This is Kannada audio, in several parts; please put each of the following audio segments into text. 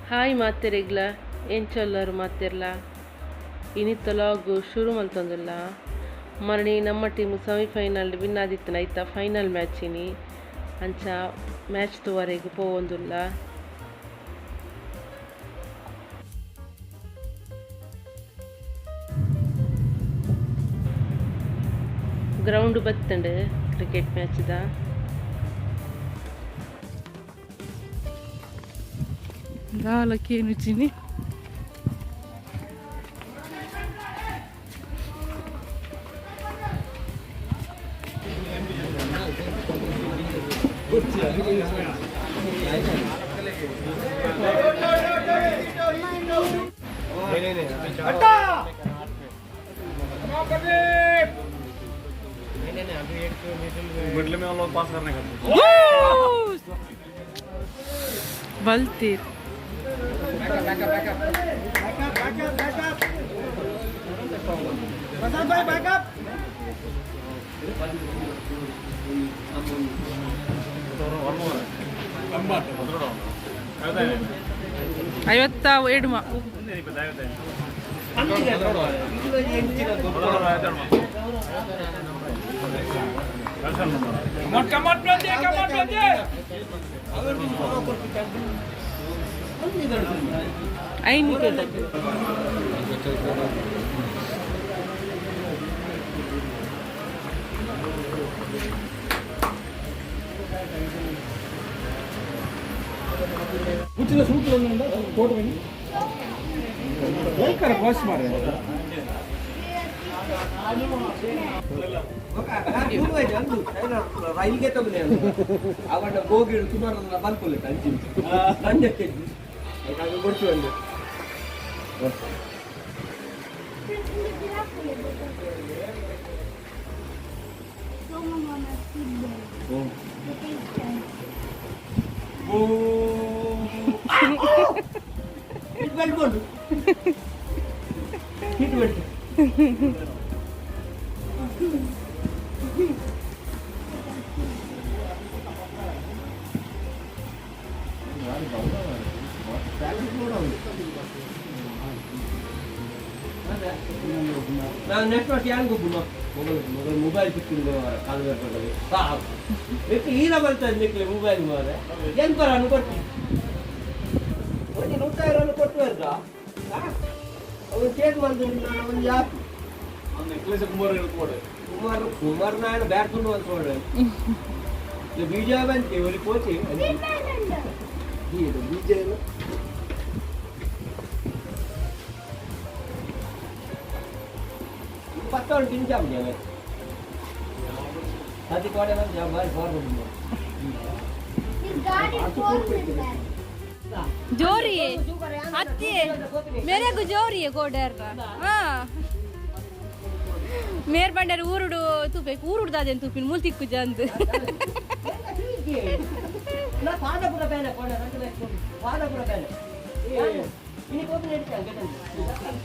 ಹಾಯ್ ಮಾತೆರೆಗ್ಲ ಎಂಚೊಲ್ಲರು ಮಾತೆರ್ಲ ಇನ್ನಿತ್ತ ಲಾಗು ಶುರು ಮಲ್ತೊಂದುಲ್ಲ ಮರಣಿ ನಮ್ಮ ಟೀಮು ಸೆಮಿಫೈನಲ್ ವಿನ್ ಆದಿತ್ತನ ಐತ ಫೈನಲ್ ಮ್ಯಾಚಿನಿ ಅಂಚ ಮ್ಯಾಚ್ ತೂವರೆಗೂ ಪೋವೊಂದುಲ್ಲ ಗ್ರೌಂಡ್ ಬತ್ತಂಡು ಕ್ರಿಕೆಟ್ ಮ್ಯಾಚ್ದ ಗಾಲಕ್ಕೇನು ಚಿನಿ मिडल में लोग पास करने का बलतीर ಐವತ್ತ ಏಡು కూర్చున్న సూట్లు ఉందండి కోటు పని ఇక్కడ బాస్ మారే ರೈಲ್ಗೆ ತಗೊಂಡೆ ಅವನ ಹೋಗಿ ಸುಮಾರು ಬಲ್ಕೊಲ್ಲ ಅಂಚಿ ನಂಜೆ ಕೊಡ್ತೀವಿ ಅಲ್ಲಿ ಬಲ್ಕೊಂಡು ಹಿಟ್ಬಿಟ್ಟು ನಾನು ನೆಟ್ವರ್ಕ್ ಯಾರಿಗೂ ಮೊಬೈಲ್ ಸಿಕ್ಕಿದ್ದು ಕಾಲು ಬರ್ಕೊಂಡಲ್ಲಿ ಎಷ್ಟು ಹೀರ ಬರ್ತಾ ಇದ್ದಕ್ಕೆ ಮೊಬೈಲ್ ಮಾರೆ ಏನು ಬರೋನು ಕೊಡ್ತೀನಿ ಒಂದು 100 ಕೊಟ್ಟು ಬರ್ದ ಅವನು ಚೇಂಜ್ ಮಾಡಿದ್ರು ನಾನು ಒಂದು ಯಾಕೆ ಕುಮಾರ್ ನಾಯನ ಬ್ಯಾಟ್ಕೊಂಡು ಅಂತ ನೋಡ್ರಿ ಬೀಜ ಬಂತೆ ಒಲಿ ಕೋಚಿ ಬೀಜ ಏನು ಪತ್ತೊಂದು ತಿಂಚ ಅತಿ ಕೋಡೆ ಬಂದು ಬಾರಿ ಫಾರ್ಮ್ जोरी है हत्ती है मेरे को जोरी है कोडर हाँ मेर बंडर ऊरुडु तुपे ऊरुड दादेन तुपिन मुल्तिक्कु जंद ना पादपुर पहने कोडर पादपुर पहने इनी कोपन एडिट अंगेतन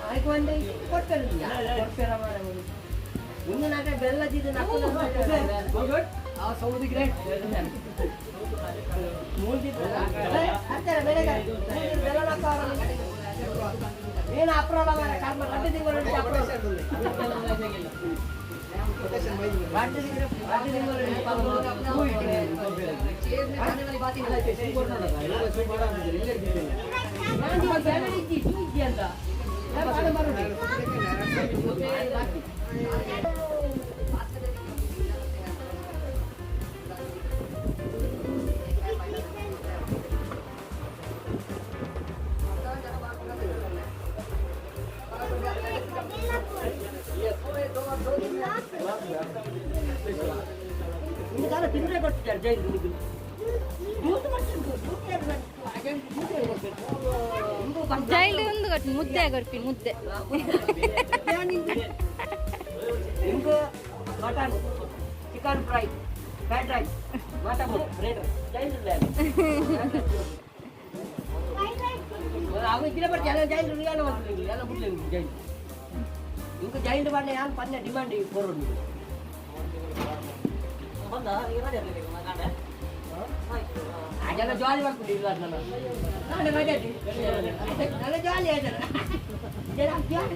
आइको अंदे कोट्टर कोट्टर मारे मुन्ने नाके बेल्ला जिदे नाको गुड आ सऊदी ग्रेट ಮೂಲ್ದಿ ಅಂತರ ಬೆಳೆಗ ಬೆಲ್ಲ ನಾಕಾರ ಏನು ಅಪ್ರೋಡ ಮಾರ ಕಾರ್ಮ ಗಡ್ಡೆ ತಿಂಗಳು ಅಪ್ರೋಡ ಗಡ್ಡೆ ತಿಂಗಳು ಆನೆ वाली बात ಇಲ್ಲ ಐತೆ ಸರಿ ಕೊಡ್ನಲ್ಲ ಸರಿ ಮಾಡೋದಿಲ್ಲ ಇಲ್ಲೇ ಇದ್ದೀನಿ ನಾನು ಇವತ್ತು ಬ್ಯಾನರ್ ಇಕ್ಕಿ ಇಕ್ಕಿ ಅಂತ ನಾನು ಬರೋದು ತಿಂದ್ರೆ ಕೊಡ್ತಾರೆ ಜೈಲು ಜೈಲು ಒಂದು ಕಟ್ಟಿ ಮುದ್ದೆ ಕೊಡ್ತೀನಿ ಮುದ್ದೆ ನಿಮ್ಗೂ mutton chicken fry fried rice mutton bread ಜೈಲು aku tidak berjalan jalan dulu ya lawan lagi, ya lawan lagi jalan. Itu jalan depan yang pannya di mana di koron itu. Bangga, ini ada di mana ada? Ada na jual waktu di luar sana. Ada nggak jadi? Ada jual ya ada. Jangan jual.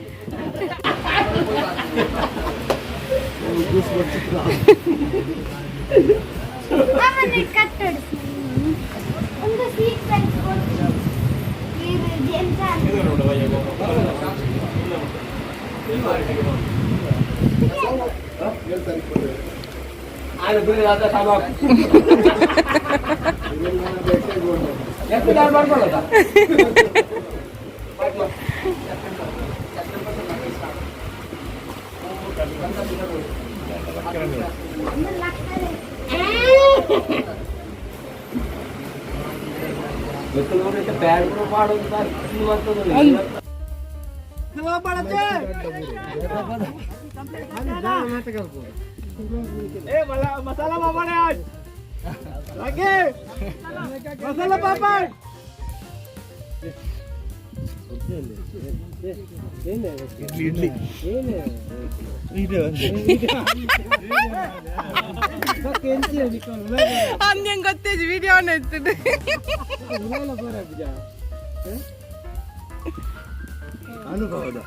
Apa nih cutter? Untuk sequence pun di encan. Ada beli rata sama. Yang kedua baru lah. Betul orang itu bad pun pakai kita semua tu tu. Semua pakai. masalah apa nih? Lagi. Masalah apa? Idli. ಅಂದ್ಯಂಗ್ ಗೊತ್ತೇಜ್ ವಿಡಿಯೋ ಎತ್ತಿದೆ ಅನುಭವದ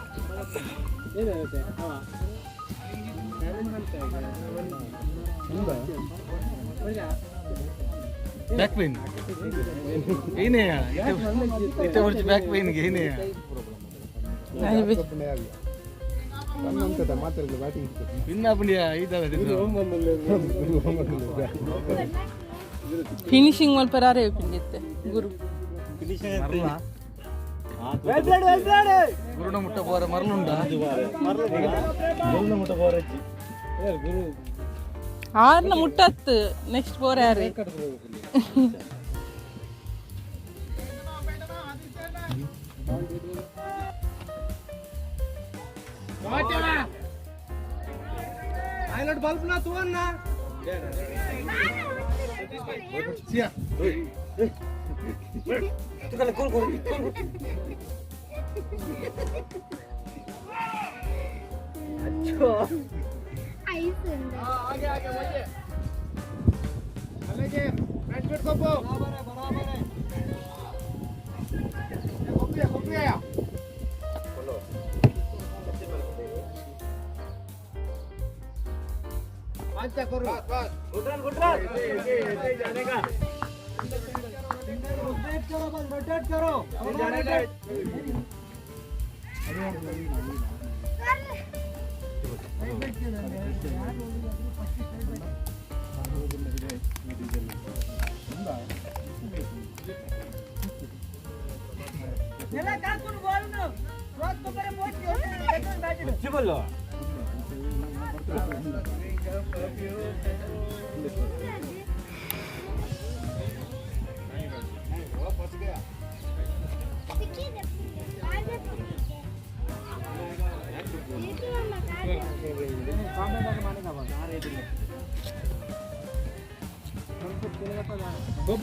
ಬ್ಯಾಕ್ ಪೇನ್ ಏನೇ ಇತ್ತೆ ವರ್ಷ ಬ್ಯಾಕ್ ಪೇನ್ ಗೆ ಏನೇ ಫಿನಿಶಿಂಗ್ ಮಲ್ಪರಾರೆ ಪಿಂಡಿತ್ತೆ ಗುರು ಗುರುಡ ಮುಟ್ಟ ಬೋರ ಮರಳುಂಡ ಮುಟ್ಟ ಬೋರ ಆರ್ನ ಮುಟ್ಟತ್ತು ನೆಕ್ಸ್ಟ್ ಬೋರ್ ಯಾರು हाईलाइट बल्ब ना तू ना सिया तू कल कौन कौन अच्छा आई सुंदर आगे आगे बोलिए चलेंगे मैच फिट को बराबर है हो गया अच्छा करो बस गुडरन ये जाने का रोटेट करो बस रोटेट करो जाने का नेला का कोण बोल ना रोज तो करे मोच के बोलो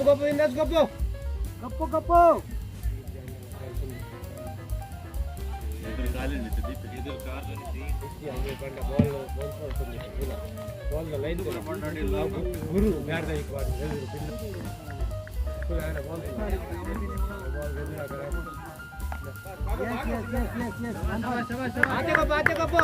गप्पू इंदाज गप्पू गुरु आते गप्पू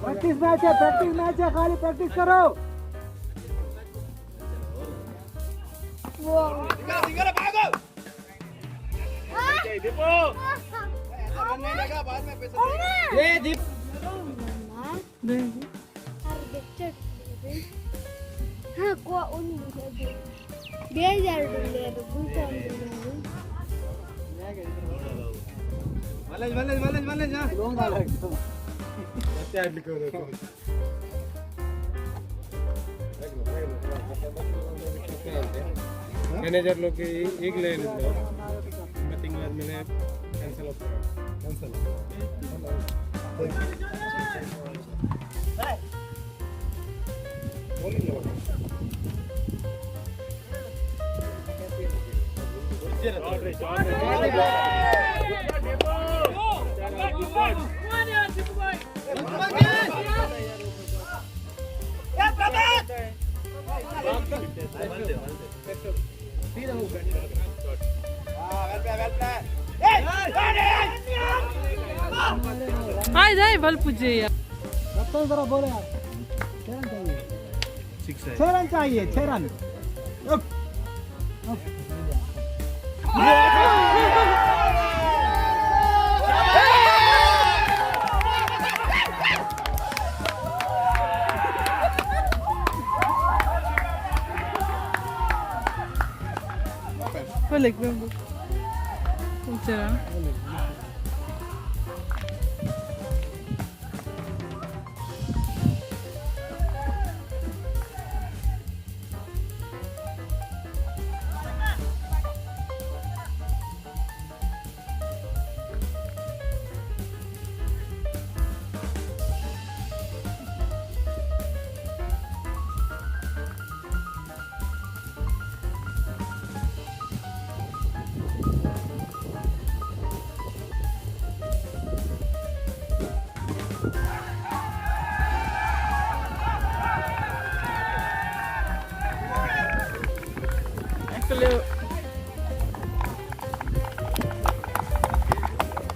प्रैक्टिस मैच है खाली प्रैक्टिस करो ये दीप हाँ को उन बेजार डुले तो बुझा मलेज हां लोंग वाला एकदम क्या लिखो देखो ಮ್ಯಾನೇಜರ್ಲೋಗಿ ಈಗಲೇ ಹೇಳಿದ್ರು ಒಂದು ತಿಂಗಳಾದ್ಮೇಲೆ ಕ್ಯಾನ್ಸಲ್ ಹೋಗ್ತಾರೆ ಕ್ಯಾನ್ಸಲ್ हाय जाए बल पूछे यार जरा बोले यार 6 रन चाहिए 6 run balik mo Sarah.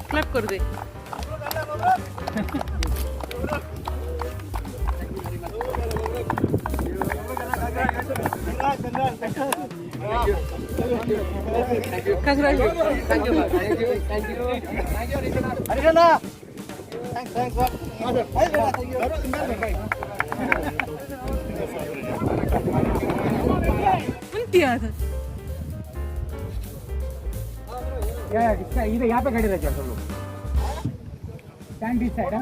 Clap कर दे इधर यहाँ पे खड़े रहते हैं सब लोग स्टैंड दिस साइड है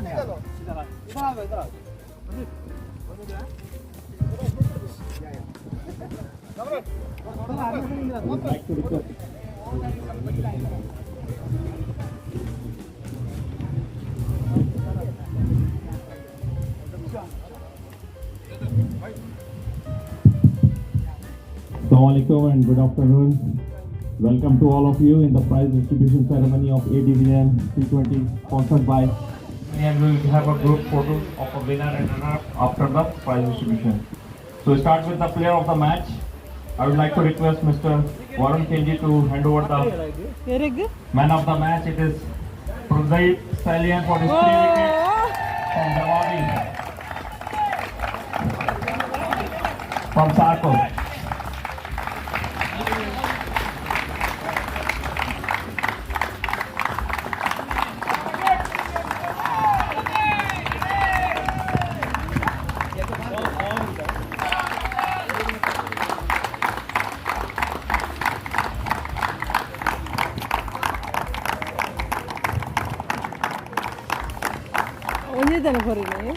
Assalamualaikum and good afternoon. Welcome to all of you in the prize distribution ceremony of A Division T20 sponsored by. And we will have a group photo of a winner and runner after the prize distribution. So we start with the player of the match. I would like to request Mr. Varun Kenji to hand over the man of the match. It is Pradeep Salian for his 3 wickets from Jawabi from Sarko. 언제 되는 거리네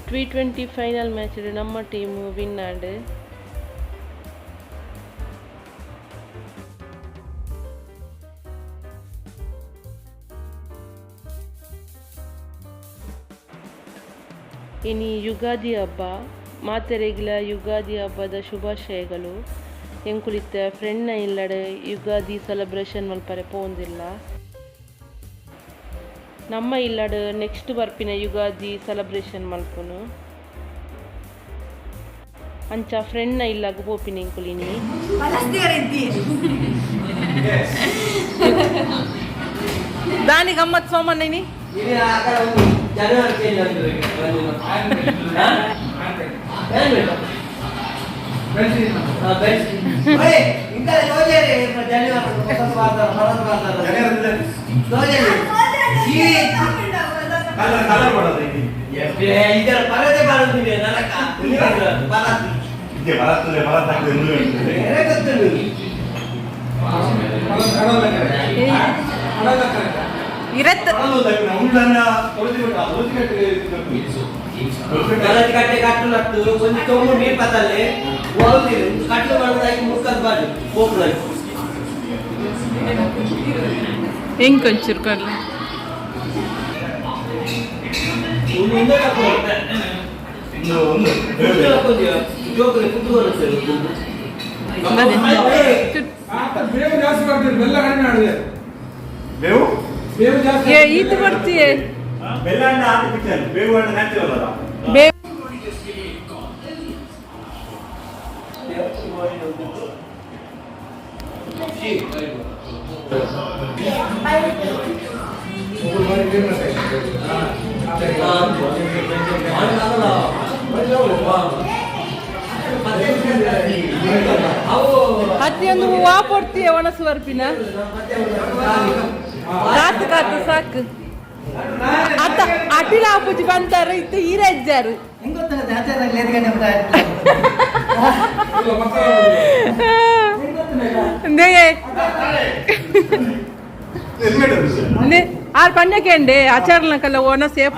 T20 Final Match ನಮ್ಮ ಟೀಮು ವಿನ್ ಆಡು ಇನಿ ಯುಗಾದಿ ಹಬ್ಬ ಮಾತೆರೆಗ್ಲ ಯುಗಾದಿ ಹಬ್ಬದ ಶುಭಾಶಯಗಳು ಎಂಕುಲಿತ್ತ ಫ್ರೆಂಡ್ನ ಇಲ್ಲಡೆ ಯುಗಾದಿ ಸೆಲೆಬ್ರೇಷನ್ ಮಲ್ಪರೆ ಪೋಂದಿಲ್ಲ ನಮ್ಮ ಇಲ್ಲಡೆ ನೆಕ್ಸ್ಟ್ ಬರ್ಪಿನ ಯುಗಾದಿ ಸೆಲೆಬ್ರೇಷನ್ ಮಲ್ಪುನು ಅಂಚ ಫ್ರೆಂಡ್ನ ಇಲ್ಲಾಗ ಪೋಪಿನ ಎಂಕುಲಿನಿ దాని గమ్మత్ సోమన్నని ಜನವರಿ ఇంకా రోజేరే జనవరి కొత్త వార్తలు హరత వార్తలు రోజేరే కలర్ పడదు ಇದರ ಪರದೆ ಬರುತ್ತಿದೆ ನರಕ ಬರತ್ತೆ ಇದೆ ಬರತ್ತದೆ ಬರತ್ತೆ ಬೇರೆ ಗೊತ್ತಿಲ್ಲ ಇರತ್ತೆ ಗಲತಿ ಕಟ್ಟೆ ಕಟ್ಟಲತ್ತು ಒಂದು ತೊಂಬು ನೀರು ಪತ್ತಲ್ಲಿ ಹೋಗ್ತಿದೆ ಕಟ್ಟಲು ಮಾಡೋದಾಗಿ ಮುಕ್ಕದ್ ಬಾಡಿ ಹೋಗ್ತಾರೆ ಹೆಂಗೆ ಕೊಂಚಿರ್ಕೊಳ್ಳ ಮುಂದೆ ತಗೊಂಡೆ ಒಂದು ಜೋಕಲ್ಲಿ ಕುದ್ದು ಬರುತ್ತೆ ಬೇವು ಜಾಸ್ತಿ ಮಾಡ್ತೀರಿ ಬೆಲ್ಲ ಕಡಿಮೆ ಮಾಡಿದೆ ಬೇವು ಬೇವು ಜಾಸ್ತಿ ಇದು ಬರ್ತೀಯ ಬೆಲ್ಲ ಹಣ್ಣು ಆರ್ಟಿಫಿಷಿಯಲ್ ಬೇವು ಹಣ್ಣು ನ್ಯಾಚುರಲ್ ಅಲ್ಲ ಹತ್ತಿಯೊಂದು ಹೂವಾ ಕೊಡ್ತೀಯ ಒಣಸು ಬರ್ಪಿನ ಕಾತು ಕಾತು ಸಾಕು ಅತ್ತ ಅಟಿಲ ಆಪುಜಿ ಬಂತಾರ ಇತ್ತು ಈರಜ್ಜಾರು ಆರು ಪಂಜಕ್ಕೆ ಆಚಾರನಕಲ್ಲ ಓನ ಸೇಫ್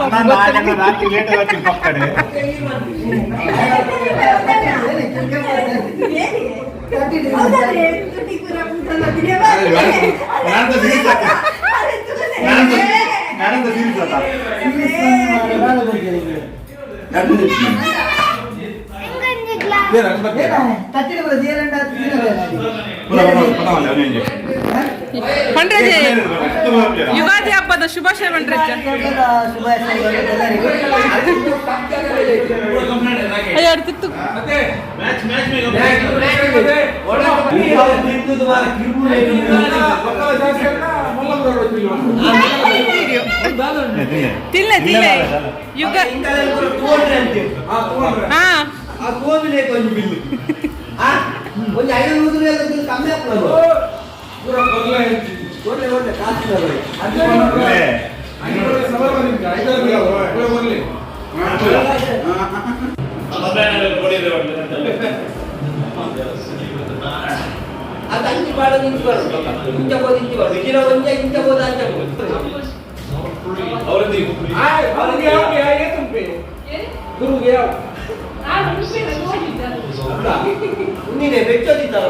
ಪಂಡ್ರಜೆ ಯುಗಾದಿ ಹಬ್ಬದ ಶುಭಾಶಯ ಪಂಡ್ರಜ್ಜ ಅಯ್ಯೋ ಅಡ್ತಿತ್ತು ತಿಲ್ಲ ತಿಲ್ಲ ಯುಗ ಹಾ ಒಂದು 500 ಕಮ್ಮಿ ಆಗ್ತದೆ ಒಳ್ಳೆ ಕಾಸು ಅದು ಅಂಚಿ ಮಾಡೋದು ಇಂಚು ಬರೋದು ಇಂಚ ಬೋದು ಇಂಚು ಬರೋದು ಗಿಡ ಒಂಚೆ ಇಂಚ ಬೋದು ಅಂಚ ಗುರುಗೆ ನೀನೆ ಬೆಚ್ಚೋದಿತ್ತಲ್ಲ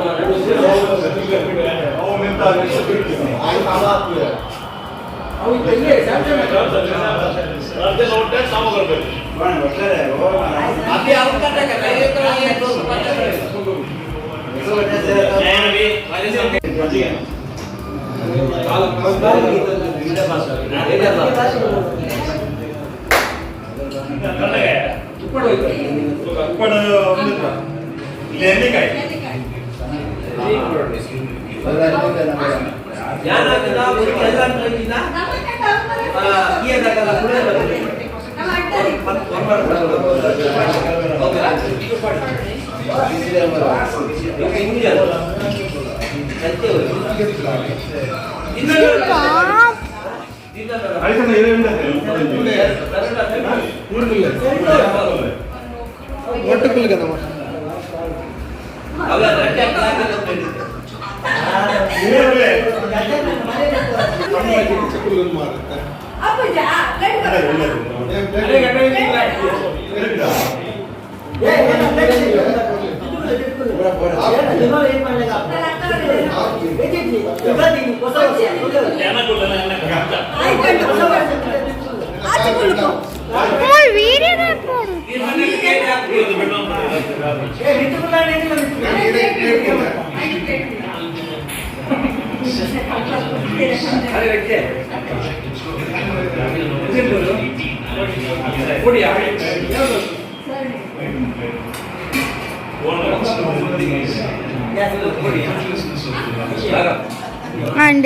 and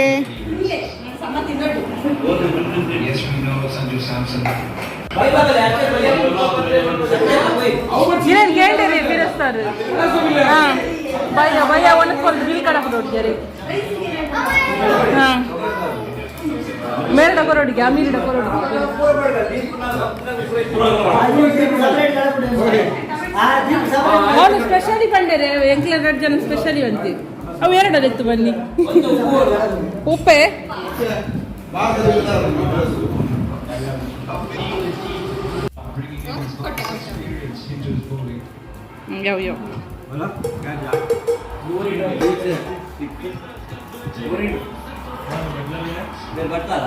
ಏನೇನು ಕೇಳ್ತೀರಿ ಸರ್ ಹಾಂ ಭಯ ಭಯ ಒಣಸ್ಕೊಂಡು ಬಿಲ್ ಕಡಕ್ಕೆ ನೋಡ್ತಾರೆ ಹಾಂ ಮೇಲ್ಡ ಕೊರೋಡಿಗೆ ಅಮೀರಿಡ ಕೊರೋಡಿಗೆ ಅವನು ಸ್ಪೆಷಲಿ ಬಂದರೆ ಎಂಕ್ಲ 2 ಜನ ಸ್ಪೆಷಲಿ ಅಂತೀವಿ ಅವು ಎರಡಲ್ಲಿತ್ತು ಬನ್ನಿ ಉಪ್ಪೆ ಯಾವ ಯಾವ ಬರ್ತಾರ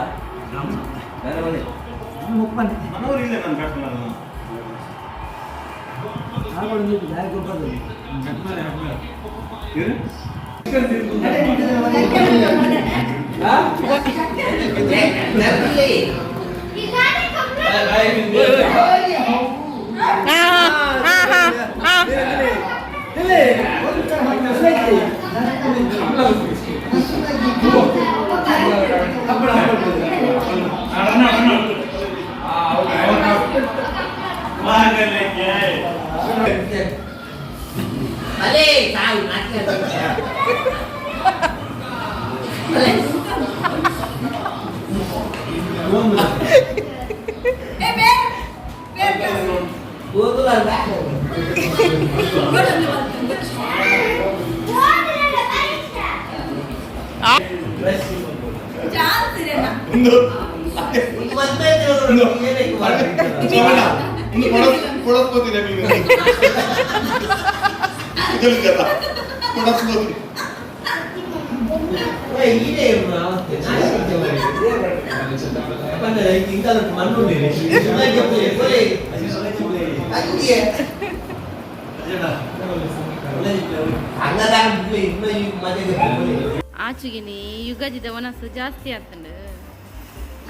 ಆಚೆಗಿನಿ ಯುಗಾದಿದ ವನಸ್ಸು ಜಾಸ್ತಿ ಆಗ್ತಂಡು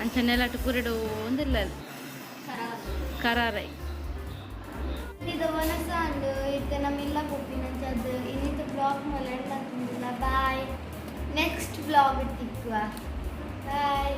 ಅಂಚನೆಲ್ಲ ಕುರಡು ಒಂದಿಲ್ಲ ಕರಾರೈ ಇದು ವನಸ ಅಂಡು ಇತ್ತೆ ನಮ್ಮೆಲ್ಲ ಪೊಪ್ಪಿನಂಚದ್ದು ಇನ್ನಿತ್ತು ಬ್ಲಾಗ್ ಮೇಲೆ ಬಾಯ್ ನೆಕ್ಸ್ಟ್ ಬ್ಲಾಗ್ ಇಟ್ಟಿಕ್ಕುವ ಬಾಯ್